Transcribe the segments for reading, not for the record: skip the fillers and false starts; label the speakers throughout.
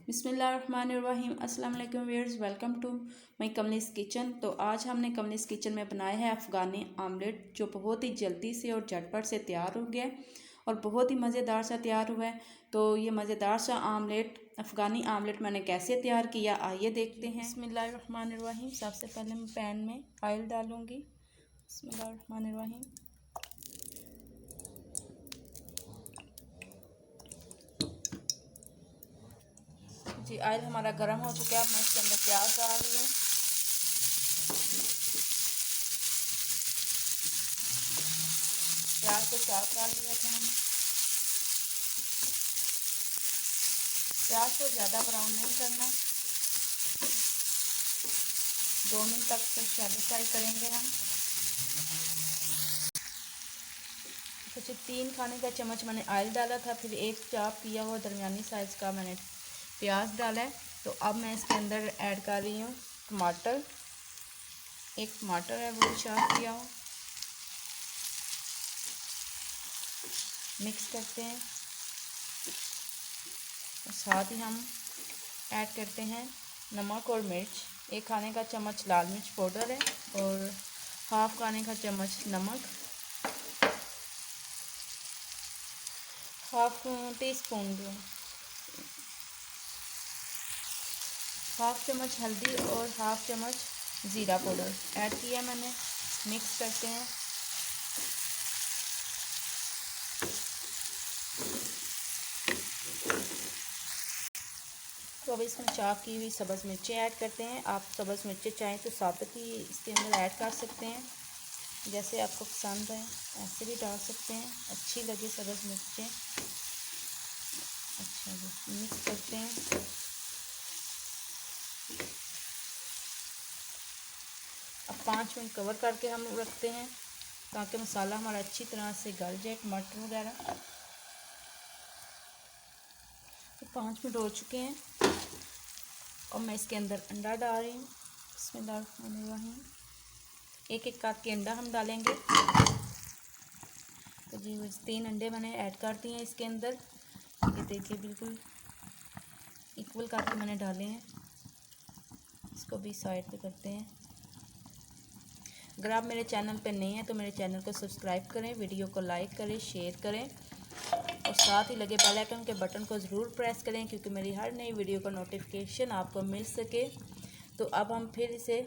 Speaker 1: बिस्मिल्लाहिर्रहमानिर्रहीम। अस्सलाम वालेकुम viewers, welcome to my Kamlee's kitchen. तो आज हमने कमलीस किचन में बनाया है अफ़गानी आमलेट, जो बहुत ही जल्दी से और झटपट से तैयार हो गया और बहुत ही मज़ेदार सा तैयार हुआ है। तो ये मज़ेदार सा आमलेट, अफ़गानी आमलेट मैंने कैसे तैयार किया, आइए देखते हैं। बिस्मिल्लाहिर्रहमानिर्रहीम। सबसे पहले मैं पैन में ऑयल डालूँगी। बिस्मिल्लाहिर्रहमानिर्रहीम। जी, ऑयल हमारा गर्म हो चुका है। मैं इसके अंदर प्याज डाल रही हूँ। प्याज को साफ डाल लिया था हमने। प्याज को ज़्यादा ब्राउन नहीं करना, 2 मिनट तक तो शैलो फ्राई करेंगे हम। कुछ 3 खाने का चम्मच मैंने ऑयल डाला था, फिर एक चॉप किया हुआ दरमियानी साइज़ का मैंने प्याज डाला है। तो अब मैं इसके अंदर ऐड कर रही हूँ टमाटर। एक टमाटर है, वो चॉप किया हुआ। मिक्स करते हैं और साथ ही हम ऐड करते हैं नमक और मिर्च। 1 खाने का चम्मच लाल मिर्च पाउडर है और हाफ खाने का चम्मच नमक, हाफ टी स्पून हाफ चम्मच हल्दी और हाफ चम्मच ज़ीरा पाउडर ऐड किया मैंने। मिक्स करते हैं। तो अब इसमें चॉप की हुई सब्ज़ मिर्चें ऐड करते हैं। आप सब्ज़ मिर्चें चाहें तो साबुत ही इसके अंदर ऐड कर सकते हैं, जैसे आपको पसंद है ऐसे भी डाल सकते हैं, अच्छी लगे सब्ज़ मिर्चें। अच्छा जी, मिक्स करते हैं। अब 5 मिनट कवर करके हम रखते हैं ताकि मसाला हमारा अच्छी तरह से गल जाए, टमाटर वगैरह। तो 5 मिनट हो चुके हैं और मैं इसके अंदर अंडा डाल रही हूँ। बिस्मिल्लाहिर्रहमानिर्रहीम। एक काट के अंडा हम डालेंगे। तो जी 3 अंडे मैंने ऐड कर दिए हैं इसके अंदर। ये देखिए बिल्कुल इक्वल करके मैंने डाले हैं। इसको भी साइड पे करते हैं। अगर आप मेरे चैनल पर नए हैं तो मेरे चैनल को सब्सक्राइब करें, वीडियो को लाइक करें, शेयर करें और साथ ही लगे बेल आइकन के बटन को ज़रूर प्रेस करें, क्योंकि मेरी हर नई वीडियो का नोटिफिकेशन आपको मिल सके। तो अब हम फिर इसे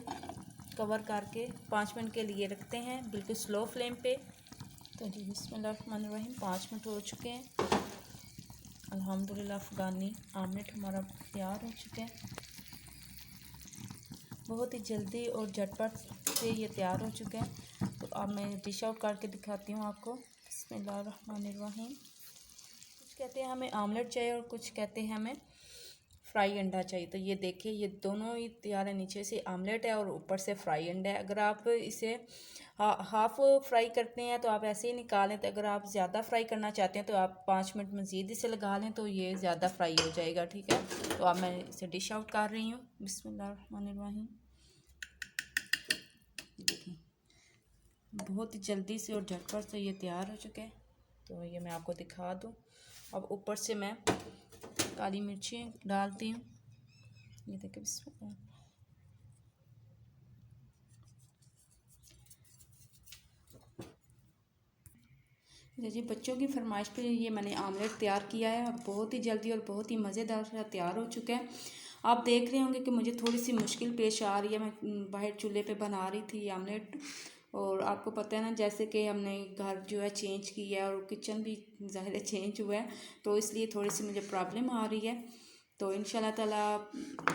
Speaker 1: कवर करके 5 मिनट के लिए रखते हैं, बिल्कुल स्लो फ्लेम पे। तो जी बिस्मिल्लाहिर्रहमानिर्रहीम, 5 मिनट हो चुके हैं। अल्हम्दुलिल्लाह अफ़गानी आमलेट हमारा तैयार हो चुका है। बहुत ही जल्दी और झटपट से ये तैयार हो चुका है। तो अब मैं डिश आउट करके दिखाती हूँ आपको। बिस्मिल्लाहिर्रहमानिर्रहीम। कुछ कहते हैं हमें आमलेट चाहिए और कुछ कहते हैं हमें फ्राई अंडा चाहिए। तो ये देखिए, ये दोनों ही तैयार है। नीचे से आमलेट है और ऊपर से फ्राई अंडा है। अगर आप इसे हाफ फ्राई करते हैं तो आप ऐसे ही निकालें। तो अगर आप ज़्यादा फ्राई करना चाहते हैं तो आप 5 मिनट मज़ीद इसे लगा लें, तो ये ज़्यादा फ्राई हो जाएगा। ठीक है, तो अब मैं इसे डिश आउट कर रही हूँ। बिस्मिल्लाहिर्रहमानिर्रहीम। देखिए बहुत ही जल्दी से और झटपट से ये तैयार हो चुके हैं। तो ये मैं आपको दिखा दूँ। अब ऊपर से मैं काली मिर्चें डालती हूँ। ये देखिए बिस्मिल्लाह। जी, बच्चों की फरमाइश पे ये मैंने आमलेट तैयार किया है। अब बहुत ही जल्दी और बहुत ही मज़ेदार सा तैयार हो चुका है। आप देख रहे होंगे कि मुझे थोड़ी सी मुश्किल पेश आ रही है। मैं बाहर चूल्हे पे बना रही थी आमलेट, और आपको पता है ना, जैसे कि हमने घर जो है चेंज किया है और किचन भी ज़ाहिर है चेंज हुआ है, तो इसलिए थोड़ी सी मुझे प्रॉब्लम आ रही है। तो इंशाल्लाह ताला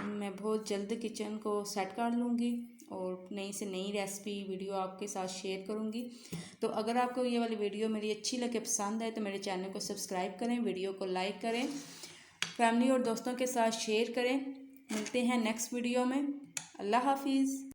Speaker 1: मैं बहुत जल्द किचन को सेट कर लूँगी और नई से नई रेसिपी वीडियो आपके साथ शेयर करूँगी। तो अगर आपको ये वाली वीडियो मेरी अच्छी लगे, पसंद है, तो मेरे चैनल को सब्सक्राइब करें, वीडियो को लाइक करें, फैमिली और दोस्तों के साथ शेयर करें। मिलते हैं नेक्स्ट वीडियो में। अल्लाह हाफिज़।